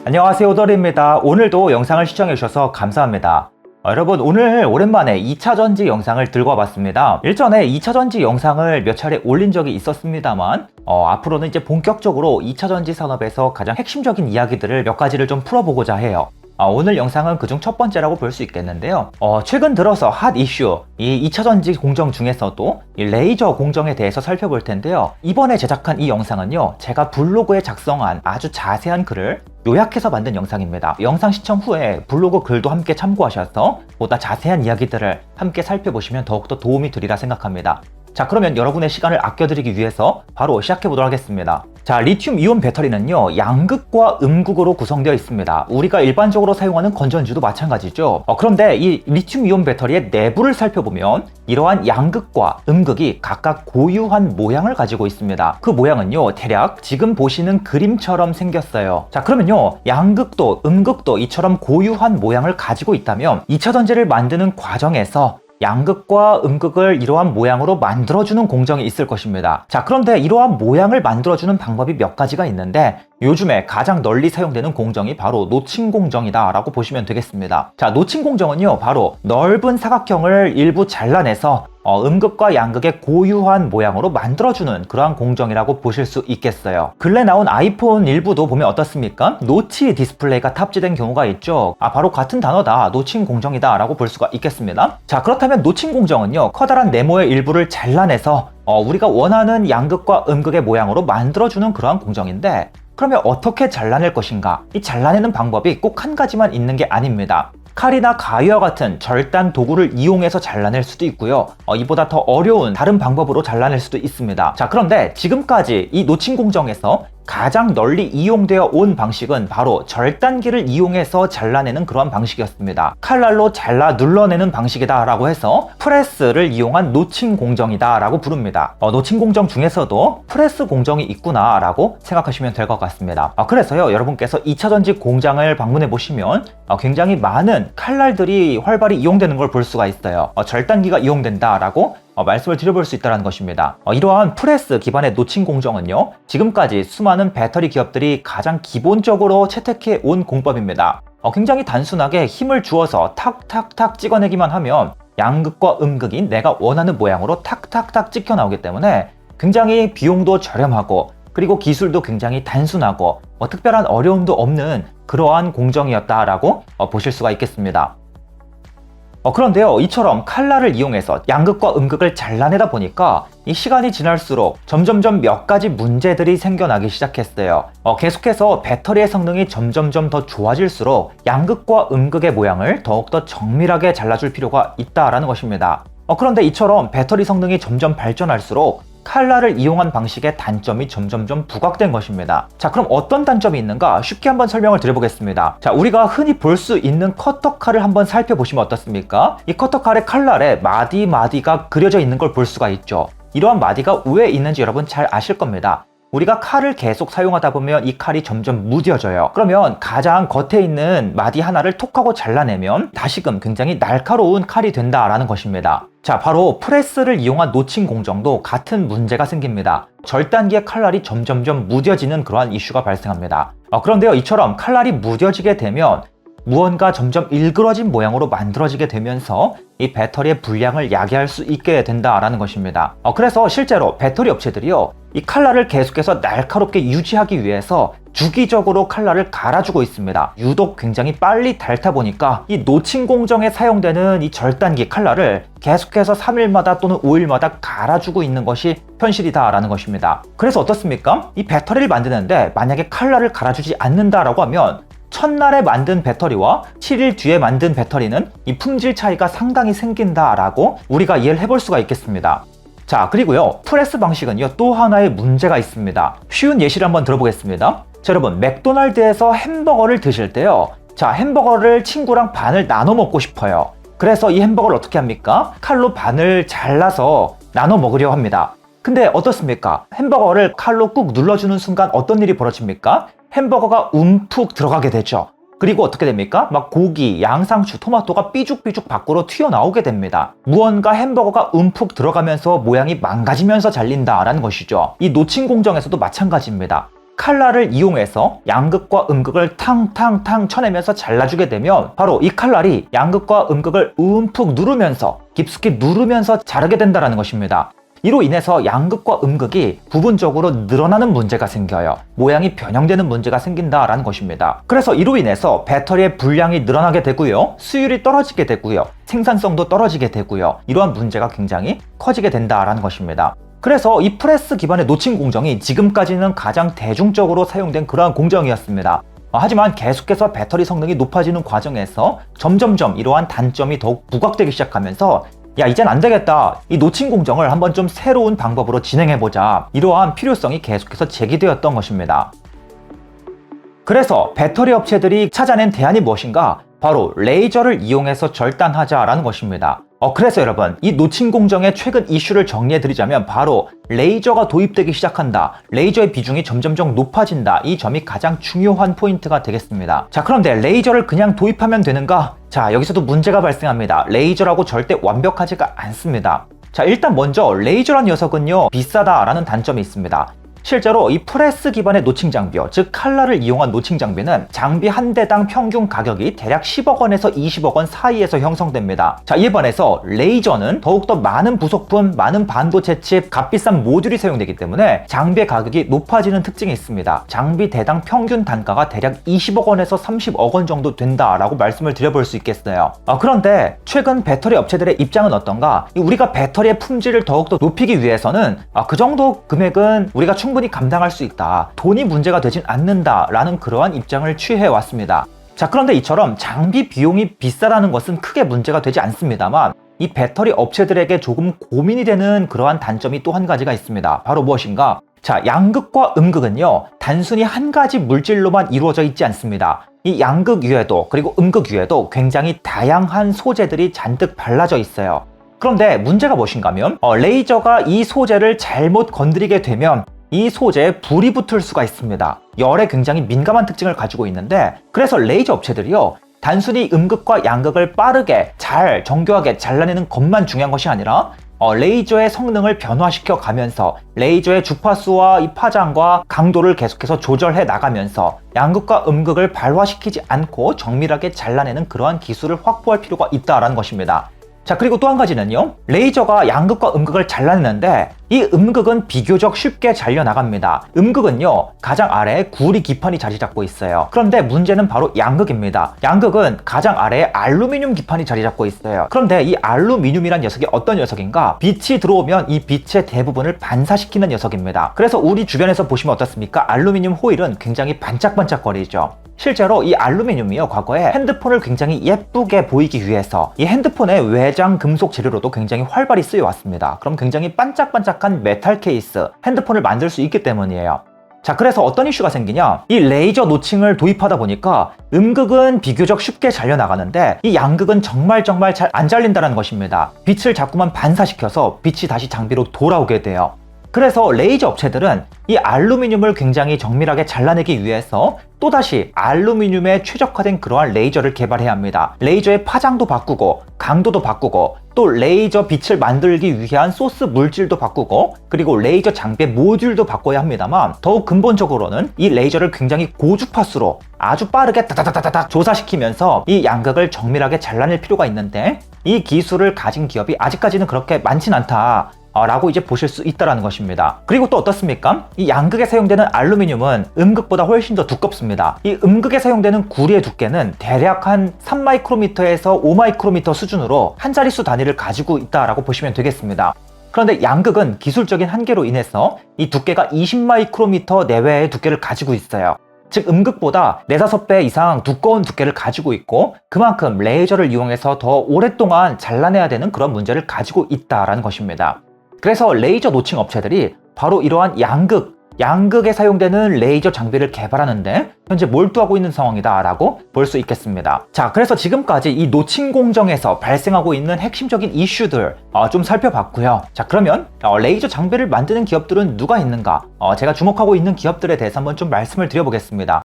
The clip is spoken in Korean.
안녕하세요, 오더리입니다. 오늘도 영상을 시청해주셔서 감사합니다. 여러분, 오늘 오랜만에 2차전지 영상을 들고 와봤습니다. 일전에 2차전지 영상을 몇 차례 올린 적이 있었습니다만 앞으로는 이제 본격적으로 2차전지 산업에서 가장 핵심적인 이야기들을 몇 가지를 좀 풀어보고자 해요. 오늘 영상은 그중 첫 번째라고 볼 수 있겠는데요. 최근 들어서 핫 이슈, 이 2차전지 공정 중에서도 이 레이저 공정에 대해서 살펴볼 텐데요. 이번에 제작한 이 영상은요, 제가 블로그에 작성한 아주 자세한 글을 요약해서 만든 영상입니다. 영상 시청 후에 블로그 글도 함께 참고하셔서 보다 자세한 이야기들을 함께 살펴보시면 더욱더 도움이 되리라 생각합니다. 자, 그러면 여러분의 시간을 아껴드리기 위해서 바로 시작해보도록 하겠습니다. 자, 리튬 이온 배터리는요, 양극과 음극으로 구성되어 있습니다. 우리가 일반적으로 사용하는 건전지도 마찬가지죠. 그런데 이 리튬 이온 배터리의 내부를 살펴보면 이러한 양극과 음극이 각각 고유한 모양을 가지고 있습니다. 그 모양은요, 대략 지금 보시는 그림처럼 생겼어요. 자, 그러면요, 양극도 음극도 이처럼 고유한 모양을 가지고 있다면 2차 전지를 만드는 과정에서 양극과 음극을 이러한 모양으로 만들어주는 공정이 있을 것입니다. 자, 그런데 이러한 모양을 만들어주는 방법이 몇 가지가 있는데 요즘에 가장 널리 사용되는 공정이 바로 노칭 공정이다 라고 보시면 되겠습니다. 자, 노칭 공정은요, 바로 넓은 사각형을 일부 잘라내서 음극과 양극의 고유한 모양으로 만들어주는 그러한 공정이라고 보실 수 있겠어요. 근래 나온 아이폰 일부도 보면 어떻습니까? 노치 디스플레이가 탑재된 경우가 있죠. 바로 같은 단어다, 노칭 공정이다 라고 볼 수가 있겠습니다. 자, 그렇다면 노칭 공정은요, 커다란 네모의 일부를 잘라내서 우리가 원하는 양극과 음극의 모양으로 만들어주는 그러한 공정인데, 그러면 어떻게 잘라낼 것인가? 이 잘라내는 방법이 꼭 한 가지만 있는 게 아닙니다. 칼이나 가위와 같은 절단 도구를 이용해서 잘라낼 수도 있고요. 이보다 더 어려운 다른 방법으로 잘라낼 수도 있습니다. 자, 그런데 지금까지 이 노칭 공정에서 가장 널리 이용되어 온 방식은 바로 절단기를 이용해서 잘라내는 그러한 방식이었습니다. 칼날로 잘라 눌러내는 방식이다 라고 해서 프레스를 이용한 노칭 공정이다 라고 부릅니다. 노칭 공정 중에서도 프레스 공정이 있구나 라고 생각하시면 될 것 같습니다. 그래서요, 여러분께서 2차전지 공장을 방문해 보시면 굉장히 많은 칼날들이 활발히 이용되는 걸 볼 수가 있어요. 절단기가 이용된다 라고 말씀을 드려볼 수 있다는 것입니다. 이러한 프레스 기반의 노칭 공정은요, 지금까지 수많은 배터리 기업들이 가장 기본적으로 채택해 온 공법입니다. 굉장히 단순하게 힘을 주어서 탁탁탁 찍어내기만 하면 양극과 음극이 내가 원하는 모양으로 탁탁탁 찍혀 나오기 때문에 굉장히 비용도 저렴하고 그리고 기술도 굉장히 단순하고 특별한 어려움도 없는 그러한 공정이었다라고 보실 수가 있겠습니다. 그런데요, 이처럼 칼날을 이용해서 양극과 음극을 잘라내다 보니까 이 시간이 지날수록 점점점 몇 가지 문제들이 생겨나기 시작했어요. 계속해서 배터리의 성능이 점점점 더 좋아질수록 양극과 음극의 모양을 더욱더 정밀하게 잘라줄 필요가 있다라는 것입니다. 그런데 이처럼 배터리 성능이 점점 발전할수록 칼날을 이용한 방식의 단점이 점점점 부각된 것입니다. 자, 그럼 어떤 단점이 있는가 쉽게 한번 설명을 드려보겠습니다. 자, 우리가 흔히 볼 수 있는 커터칼을 한번 살펴보시면 어떻습니까? 이 커터칼의 칼날에 마디가 그려져 있는 걸 볼 수가 있죠. 이러한 마디가 왜 있는지 여러분 잘 아실 겁니다. 우리가 칼을 계속 사용하다 보면 이 칼이 점점 무뎌져요. 그러면 가장 겉에 있는 마디 하나를 톡 하고 잘라내면 다시금 굉장히 날카로운 칼이 된다라는 것입니다. 자, 바로 프레스를 이용한 노칭 공정도 같은 문제가 생깁니다. 절단기의 칼날이 점점점 무뎌지는 그러한 이슈가 발생합니다. 그런데요, 이처럼 칼날이 무뎌지게 되면 무언가 점점 일그러진 모양으로 만들어지게 되면서 이 배터리의 불량을 야기할 수 있게 된다라는 것입니다. 그래서 실제로 배터리 업체들이요, 이 칼날을 계속해서 날카롭게 유지하기 위해서 주기적으로 칼날을 갈아주고 있습니다. 유독 굉장히 빨리 닳다 보니까 이 노칭 공정에 사용되는 이 절단기 칼날을 계속해서 3일마다 또는 5일마다 갈아주고 있는 것이 현실이다라는 것입니다. 그래서 어떻습니까? 이 배터리를 만드는데 만약에 칼날을 갈아주지 않는다라고 하면 첫날에 만든 배터리와 7일 뒤에 만든 배터리는 이 품질 차이가 상당히 생긴다라고 우리가 이해를 해볼 수가 있겠습니다. 자, 그리고요, 프레스 방식은요, 또 하나의 문제가 있습니다. 쉬운 예시를 한번 들어보겠습니다. 자, 여러분, 맥도날드에서 햄버거를 드실 때요, 자, 햄버거를 친구랑 반을 나눠 먹고 싶어요. 그래서 이 햄버거를 어떻게 합니까? 칼로 반을 잘라서 나눠 먹으려 합니다. 근데 어떻습니까? 햄버거를 칼로 꾹 눌러주는 순간 어떤 일이 벌어집니까? 햄버거가 움푹 들어가게 되죠. 그리고 어떻게 됩니까? 막 고기, 양상추, 토마토가 삐죽삐죽 밖으로 튀어나오게 됩니다. 무언가 햄버거가 움푹 들어가면서 모양이 망가지면서 잘린다라는 것이죠. 이 노칭 공정에서도 마찬가지입니다. 칼날을 이용해서 양극과 음극을 탕탕탕 쳐내면서 잘라주게 되면 바로 이 칼날이 양극과 음극을 움푹 누르면서 깊숙이 누르면서 자르게 된다는 것입니다. 이로 인해서 양극과 음극이 부분적으로 늘어나는 문제가 생겨요. 모양이 변형되는 문제가 생긴다라는 것입니다. 그래서 이로 인해서 배터리의 분량이 늘어나게 되고요. 수율이 떨어지게 되고요. 생산성도 떨어지게 되고요. 이러한 문제가 굉장히 커지게 된다라는 것입니다. 그래서 이 프레스 기반의 노칭 공정이 지금까지는 가장 대중적으로 사용된 그러한 공정이었습니다. 하지만 계속해서 배터리 성능이 높아지는 과정에서 점점점 이러한 단점이 더욱 부각되기 시작하면서 야, 이젠 안 되겠다. 이 노칭 공정을 한번 좀 새로운 방법으로 진행해보자. 이러한 필요성이 계속해서 제기되었던 것입니다. 그래서 배터리 업체들이 찾아낸 대안이 무엇인가? 바로 레이저를 이용해서 절단하자라는 것입니다. 그래서 여러분, 이 노칭 공정의 최근 이슈를 정리해드리자면 바로 레이저가 도입되기 시작한다. 레이저의 비중이 점점점 높아진다. 이 점이 가장 중요한 포인트가 되겠습니다. 자, 그런데 레이저를 그냥 도입하면 되는가? 자, 여기서도 문제가 발생합니다. 레이저라고 절대 완벽하지가 않습니다. 자, 일단 먼저 레이저란 녀석은요, 비싸다라는 단점이 있습니다. 실제로 이 프레스 기반의 노칭 장비요, 즉 칼날을 이용한 노칭 장비는 장비 한 대당 평균 가격이 대략 10억 원에서 20억 원 사이에서 형성됩니다. 자, 이에 반해서 레이저는 더욱더 많은 부속품, 많은 반도체 칩, 값비싼 모듈이 사용되기 때문에 장비의 가격이 높아지는 특징이 있습니다. 장비 대당 평균 단가가 대략 20억 원에서 30억 원 정도 된다라고 말씀을 드려볼 수 있겠어요. 그런데 최근 배터리 업체들의 입장은 어떤가? 우리가 배터리의 품질을 더욱더 높이기 위해서는 그 정도 금액은 우리가 충분히 감당할 수 있다. 돈이 문제가 되진 않는다라는 그러한 입장을 취해 왔습니다. 자, 그런데 이처럼 장비 비용이 비싸다는 것은 크게 문제가 되지 않습니다만 이 배터리 업체들에게 조금 고민이 되는 그러한 단점이 또 한 가지가 있습니다. 바로 무엇인가? 자, 양극과 음극은요, 단순히 한 가지 물질로만 이루어져 있지 않습니다. 이 양극 위에도 그리고 음극 위에도 굉장히 다양한 소재들이 잔뜩 발라져 있어요. 그런데 문제가 무엇인가 하면 레이저가 이 소재를 잘못 건드리게 되면 이 소재에 불이 붙을 수가 있습니다. 열에 굉장히 민감한 특징을 가지고 있는데, 그래서 레이저 업체들이요, 단순히 음극과 양극을 빠르게 잘 정교하게 잘라내는 것만 중요한 것이 아니라 레이저의 성능을 변화시켜 가면서 레이저의 주파수와 이 파장과 강도를 계속해서 조절해 나가면서 양극과 음극을 발화시키지 않고 정밀하게 잘라내는 그러한 기술을 확보할 필요가 있다는 것입니다. 자, 그리고 또 한 가지는요, 레이저가 양극과 음극을 잘라내는데 이 음극은 비교적 쉽게 잘려나갑니다. 음극은요, 가장 아래에 구리 기판이 자리 잡고 있어요. 그런데 문제는 바로 양극입니다. 양극은 가장 아래에 알루미늄 기판이 자리 잡고 있어요. 그런데 이 알루미늄이란 녀석이 어떤 녀석인가? 빛이 들어오면 이 빛의 대부분을 반사시키는 녀석입니다. 그래서 우리 주변에서 보시면 어떻습니까? 알루미늄 호일은 굉장히 반짝반짝거리죠. 실제로 이 알루미늄이요, 과거에 핸드폰을 굉장히 예쁘게 보이기 위해서 이 핸드폰의 외장 금속 재료로도 굉장히 활발히 쓰여왔습니다. 그럼 굉장히 반짝반짝한 메탈 케이스, 핸드폰을 만들 수 있기 때문이에요. 자, 그래서 어떤 이슈가 생기냐? 이 레이저 노칭을 도입하다 보니까 음극은 비교적 쉽게 잘려나가는데 이 양극은 정말 잘 안 잘린다는 것입니다. 빛을 자꾸만 반사시켜서 빛이 다시 장비로 돌아오게 돼요. 그래서 레이저 업체들은 이 알루미늄을 굉장히 정밀하게 잘라내기 위해서 또다시 알루미늄에 최적화된 그러한 레이저를 개발해야 합니다. 레이저의 파장도 바꾸고 강도도 바꾸고 또 레이저 빛을 만들기 위한 소스 물질도 바꾸고 그리고 레이저 장비의 모듈도 바꿔야 합니다만 더욱 근본적으로는 이 레이저를 굉장히 고주파수로 아주 빠르게 다다다다다 조사시키면서 이 양극을 정밀하게 잘라낼 필요가 있는데 이 기술을 가진 기업이 아직까지는 그렇게 많진 않다 라고 이제 보실 수 있다는 것입니다. 그리고 또 어떻습니까? 이 양극에 사용되는 알루미늄은 음극보다 훨씬 더 두껍습니다. 이 음극에 사용되는 구리의 두께는 대략 한 3마이크로미터에서 5마이크로미터 수준으로 한 자릿수 단위를 가지고 있다라고 보시면 되겠습니다. 그런데 양극은 기술적인 한계로 인해서 이 두께가 20마이크로미터 내외의 두께를 가지고 있어요. 즉 음극보다 4~5배 이상 두꺼운 두께를 가지고 있고 그만큼 레이저를 이용해서 더 오랫동안 잘라내야 되는 그런 문제를 가지고 있다라는 것입니다. 그래서 레이저 노칭 업체들이 바로 이러한 양극에 사용되는 레이저 장비를 개발하는데 현재 몰두하고 있는 상황이다라고 볼 수 있겠습니다. 자, 그래서 지금까지 이 노칭 공정에서 발생하고 있는 핵심적인 이슈들 좀 살펴봤고요. 자, 그러면 레이저 장비를 만드는 기업들은 누가 있는가? 제가 주목하고 있는 기업들에 대해서 한번 좀 말씀을 드려보겠습니다.